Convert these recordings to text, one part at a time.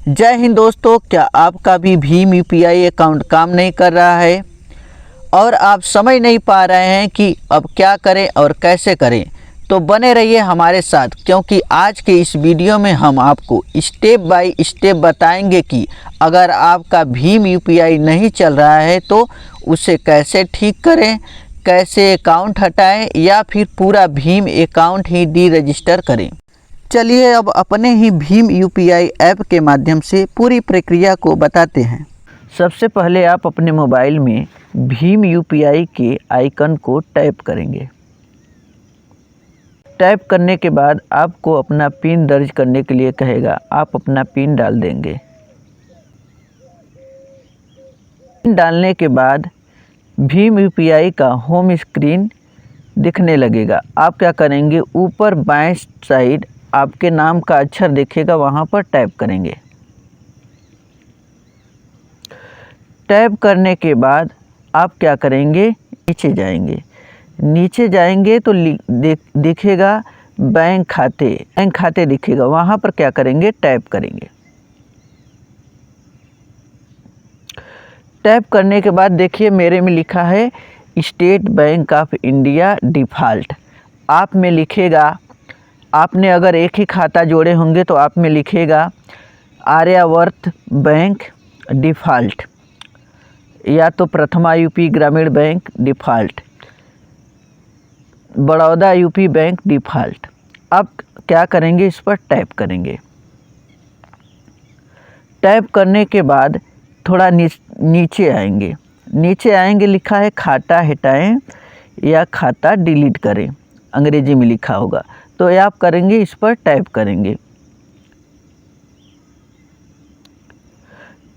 जय हिंद दोस्तों, क्या आपका भी भीम यूपीआई अकाउंट काम नहीं कर रहा है और आप समझ नहीं पा रहे हैं कि अब क्या करें और कैसे करें? तो बने रहिए हमारे साथ, क्योंकि आज के इस वीडियो में हम आपको स्टेप बाय स्टेप बताएंगे कि अगर आपका भीम यूपीआई नहीं चल रहा है तो उसे कैसे ठीक करें, कैसे अकाउंट हटाएं या फिर पूरा भीम अकाउंट ही डी रजिस्टर करें। चलिए अब अपने ही भीम यूपीआई ऐप के माध्यम से पूरी प्रक्रिया को बताते हैं। सबसे पहले आप अपने मोबाइल में भीम यूपीआई के आइकन को टैप करेंगे। टैप करने के बाद आपको अपना पिन दर्ज करने के लिए कहेगा, आप अपना पिन डाल देंगे। पिन डालने के बाद भीम यूपीआई का होम स्क्रीन दिखने लगेगा। आप क्या करेंगे, ऊपर बाएं साइड आपके नाम का अक्षर दिखेगा, वहाँ पर टैप करेंगे। टैप करने के बाद आप क्या करेंगे, नीचे जाएंगे। नीचे जाएंगे तो दिखेगा बैंक खाते दिखेगा, वहाँ पर क्या करेंगे, टैप करेंगे। टैप करने के बाद देखिए मेरे में लिखा है state bank of India default. आप में लिखेगा, आपने अगर एक ही खाता जोड़े होंगे तो आप में लिखेगा आर्यावर्त बैंक डिफ़ॉल्ट या तो प्रथमा यूपी ग्रामीण bank default, Baroda UP bank default. अब क्या करेंगे, इस पर टैप करेंगे। टैप करने के बाद थोड़ा नीचे आएंगे। नीचे आएंगे, लिखा है खाता हटाएं या खाता डिलीट करें, अंग्रेजी में लिखा होगा। तो ये आप करेंगे, इस पर टैप करेंगे।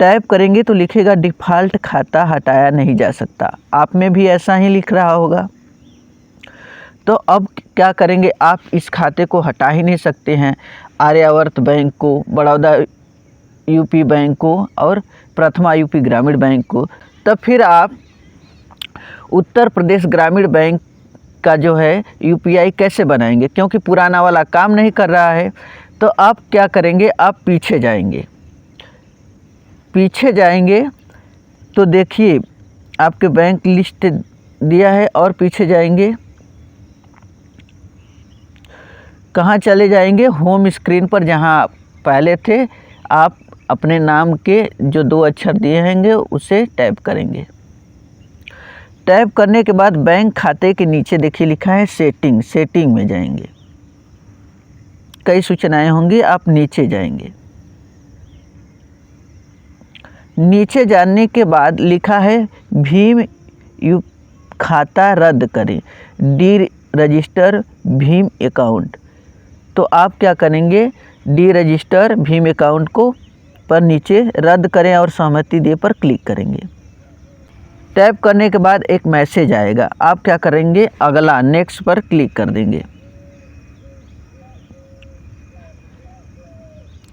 टैप करेंगे तो लिखेगा डिफ़ॉल्ट खाता हटाया नहीं जा सकता। आप में भी ऐसा ही लिख रहा होगा। तो अब क्या करेंगे, आप इस खाते को हटा ही नहीं सकते हैं, आर्यावर्त बैंक को, बड़ौदा यूपी बैंक को और प्रथमा यूपी ग्रामीण बैंक को। तब फिर आप उत्तर प्रदेश ग्रामीण बैंक का जो है यूपीआई कैसे बनाएंगे, क्योंकि पुराना वाला काम नहीं कर रहा है। तो आप क्या करेंगे, आप पीछे जाएंगे। पीछे जाएंगे तो देखिए आपके बैंक लिस्ट दिया है, और पीछे जाएंगे, कहाँ चले जाएंगे, होम स्क्रीन पर जहाँ पहले थे। आप अपने नाम के जो 2 अक्षर दिए होंगे उसे टैप करेंगे। टैप करने के बाद बैंक खाते के नीचे देखिए लिखा है सेटिंग में जाएंगे। कई सूचनाएं होंगी, आप नीचे जाएंगे। नीचे जाने के बाद लिखा है भीम खाता रद्द करें, डी रजिस्टर भीम अकाउंट। तो आप क्या करेंगे, डी रजिस्टर भीम अकाउंट को पर नीचे रद्द करें और सहमति दे पर क्लिक करेंगे। टैप करने के बाद एक मैसेज आएगा, आप क्या करेंगे, अगला नेक्स्ट पर क्लिक कर देंगे।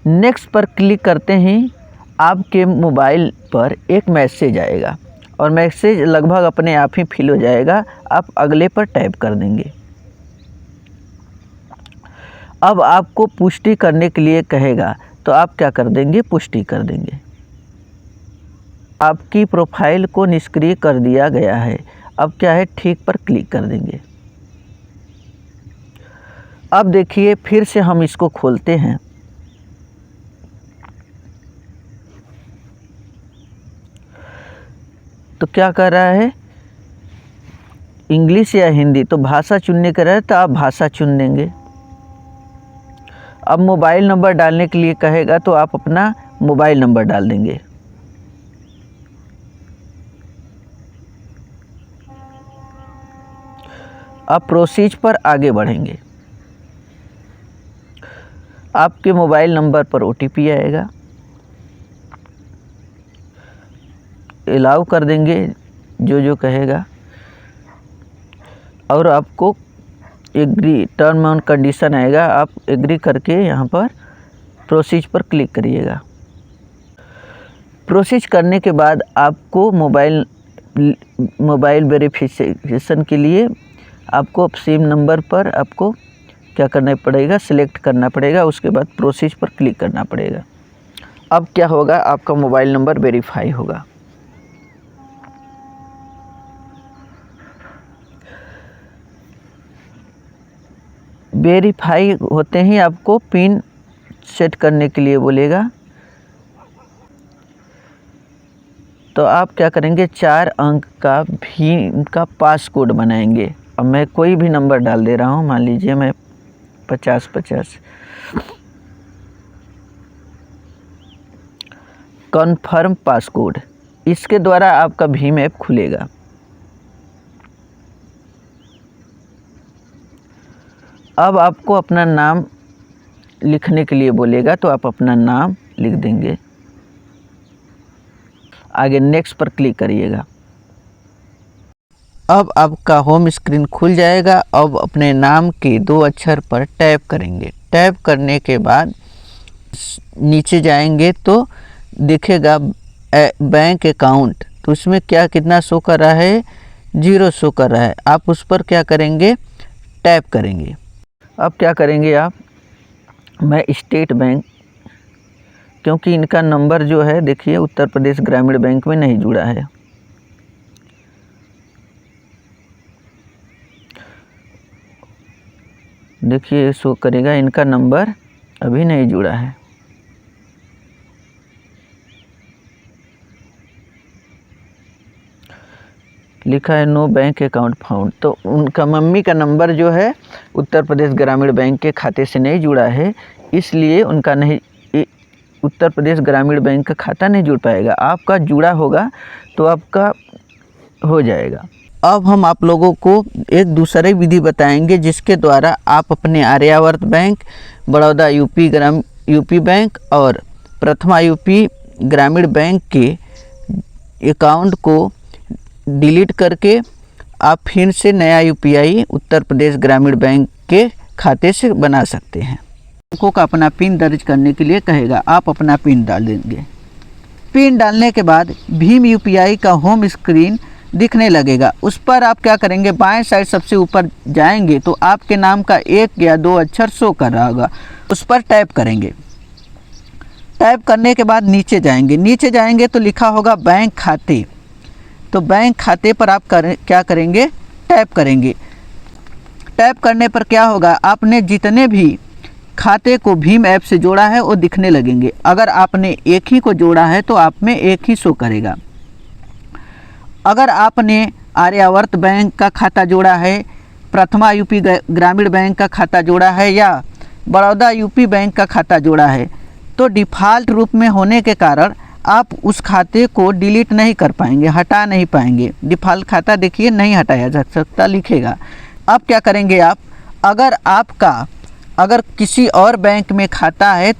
नेक्स्ट पर क्लिक करते ही आपके मोबाइल पर एक मैसेज आएगा और मैसेज लगभग अपने आप ही फिल हो जाएगा। आप अगले पर टैप कर देंगे। अब आपको पुष्टि करने के लिए कहेगा, तो आप क्या कर देंगे, पुष्टि कर देंगे। आपकी प्रोफाइल को निष्क्रिय कर दिया गया है। अब क्या है, ठीक पर क्लिक कर देंगे। अब देखिए फिर से हम इसको खोलते हैं। तो क्या कर रहा है, इंग्लिश या हिंदी, तो भाषा चुनने का रहे तो आप भाषा चुन देंगे। अब मोबाइल नंबर डालने के लिए कहेगा, तो आप अपना मोबाइल नंबर डाल देंगे। अब प्रोसीज पर आगे बढ़ेंगे। आपके मोबाइल नंबर पर ओटीपी आएगा, अलाउ कर देंगे जो कहेगा, और आपको एग्री टर्म एंड कंडीशन आएगा, आप एग्री करके यहाँ पर प्रोसीज पर क्लिक करिएगा। प्रोसीज करने के बाद आपको मोबाइल वेरिफिकेशन के लिए आपको सिम नंबर पर आपको क्या करना पड़ेगा, सिलेक्ट करना पड़ेगा। उसके बाद प्रोसीज पर क्लिक करना पड़ेगा। अब क्या होगा, आपका मोबाइल नंबर वेरीफाई होगा। वेरीफाई होते ही आपको पिन सेट करने के लिए बोलेगा। तो आप क्या करेंगे, 4 अंक का भीम का पास कोड बनाएंगे। अब मैं कोई भी नंबर डाल दे रहा हूँ, मान लीजिए मैं 5050। कन्फर्म पास कोड, इसके द्वारा आपका भीम ऐप खुलेगा। अब आपको अपना नाम लिखने के लिए बोलेगा, तो आप अपना नाम लिख देंगे। आगे नेक्स्ट पर क्लिक करिएगा। अब आपका होम स्क्रीन खुल जाएगा। अब अपने नाम के 2 अक्षर पर टैप करेंगे। टैप करने के बाद नीचे जाएंगे तो दिखेगा बैंक अकाउंट, तो उसमें क्या कितना शो कर रहा है, 0 शो कर रहा है। आप उस पर क्या करेंगे, टैप करेंगे। अब क्या करेंगे आप, मैं स्टेट बैंक, क्योंकि इनका नंबर जो है देखिए उत्तर प्रदेश ग्रामीण बैंक में नहीं जुड़ा है। देखिए शो करेगा, इनका नंबर अभी नहीं जुड़ा है। लिखा है नो बैंक अकाउंट फाउंड, तो उनका मम्मी का नंबर जो है उत्तर प्रदेश ग्रामीण बैंक के खाते से नहीं जुड़ा है, इसलिए उनका नहीं, उत्तर प्रदेश ग्रामीण बैंक का खाता नहीं जुड़ पाएगा। आपका जुड़ा होगा तो आपका हो जाएगा। अब हम आप लोगों को एक दूसरी विधि बताएंगे जिसके द्वारा आप अपने Aryavart bank, Baroda UP bank और प्रथमा यूपी ग्रामीण बैंक के अकाउंट को डिलीट करके आप फिर से नया यूपीआई उत्तर प्रदेश ग्रामीण बैंक के खाते से बना सकते हैं। बैंकों का अपना पिन दर्ज करने के लिए कहेगा, आप अपना पिन डाल देंगे। पिन डालने के बाद भीम यूपीआई का होम स्क्रीन दिखने लगेगा। उस पर आप क्या करेंगे, बाएं साइड सबसे ऊपर जाएंगे तो आपके नाम का 1 या 2 अक्षर शो कर रहा होगा, उस पर टैप करेंगे। टैप करने के बाद नीचे जाएंगे तो लिखा होगा बैंक खाते, तो बैंक खाते पर आप क्या करेंगे, टैप करेंगे। टैप करने पर क्या होगा, आपने जितने भी खाते को भीम ऐप से जोड़ा है वो दिखने लगेंगे। अगर आपने एक ही को जोड़ा है तो आप में एक ही शो करेगा। अगर आपने आर्यावर्त बैंक का खाता जोड़ा है, प्रथमा यूपी ग्रामीण बैंक का खाता जोड़ा है या बड़ौदा यूपी बैंक का खाता जोड़ा है, तो डिफ़ॉल्ट रूप में होने के कारण आप उस खाते को डिलीट नहीं कर पाएंगे, हटा नहीं पाएंगे। डिफ़ॉल्ट खाता देखिए नहीं हटाया जा सकता लिखेगा। अब क्या करेंगे आप, अगर किसी और बैंक में खाता है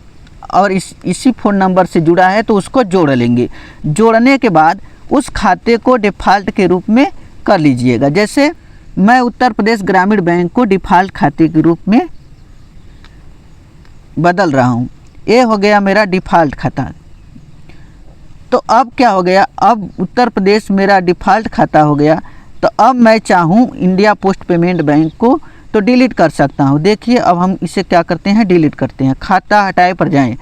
और इसी फ़ोन नंबर से जुड़ा है तो उसको जोड़ लेंगे। जोड़ने के बाद उस खाते को डिफ़ॉल्ट के रूप में कर लीजिएगा। जैसे मैं उत्तर प्रदेश ग्रामीण बैंक को डिफ़ॉल्ट खाते के रूप में बदल रहा हूँ। ये हो गया मेरा डिफ़ॉल्ट खाता। तो अब क्या हो गया, अब उत्तर प्रदेश मेरा डिफ़ॉल्ट खाता हो गया। तो अब मैं चाहूँ इंडिया पोस्ट पेमेंट बैंक को तो डिलीट कर सकता हूँ। देखिए अब हम इसे क्या करते हैं, डिलीट करते हैं। खाता हटाए पर जाएं,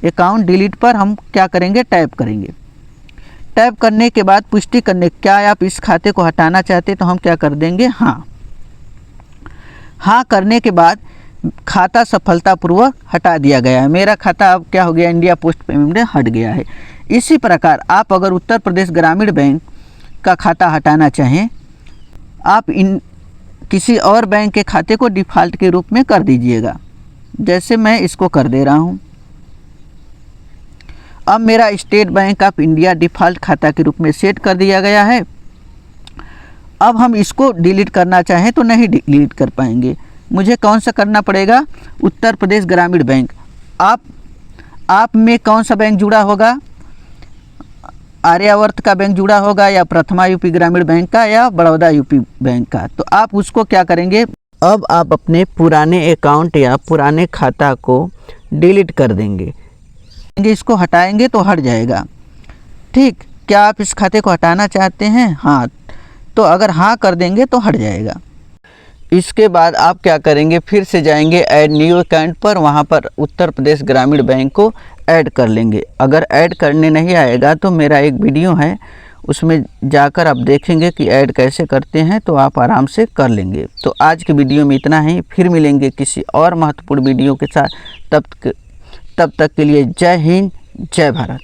अकाउंट डिलीट पर हम क्या करेंगे, टैप करेंगे। टैप करने के बाद पुष्टि करने, क्या आप इस खाते को हटाना चाहते हैं, तो हम क्या कर देंगे, हाँ। हाँ करने के बाद खाता सफलतापूर्वक हटा दिया गया है। मेरा खाता अब क्या हो गया, इंडिया पोस्ट पेमेंट में हट गया है। इसी प्रकार आप अगर उत्तर प्रदेश ग्रामीण बैंक का खाता हटाना चाहें, आप किसी और बैंक के खाते को डिफ़ॉल्ट के रूप में कर दीजिएगा। जैसे मैं इसको कर दे रहा हूँ। अब मेरा state bank of India default खाता के रूप में सेट कर दिया गया है। अब हम इसको डिलीट करना चाहें तो नहीं डिलीट कर पाएंगे। मुझे कौन सा करना पड़ेगा, उत्तर प्रदेश ग्रामीण बैंक। आप में कौन सा बैंक जुड़ा होगा, आर्यावर्त का बैंक जुड़ा होगा या प्रथमा यूपी ग्रामीण बैंक का या बड़ौदा यूपी बैंक का, तो आप उसको क्या करेंगे, अब आप अपने पुराने अकाउंट या पुराने खाता को डिलीट कर देंगे। इसको हटाएंगे तो हट जाएगा। ठीक, क्या आप इस खाते को हटाना चाहते हैं, हाँ, तो अगर हाँ कर देंगे तो हट जाएगा। इसके बाद आप क्या करेंगे, फिर से जाएंगे ऐड न्यू अकाउंट पर, वहाँ पर उत्तर प्रदेश ग्रामीण बैंक को ऐड कर लेंगे। अगर ऐड करने नहीं आएगा तो मेरा एक वीडियो है, उसमें जाकर आप देखेंगे कि ऐड कैसे करते हैं, तो आप आराम से कर लेंगे। तो आज के वीडियो में इतना ही, फिर मिलेंगे किसी और महत्वपूर्ण वीडियो के साथ। तब तक के लिए जय हिंद, जय भारत।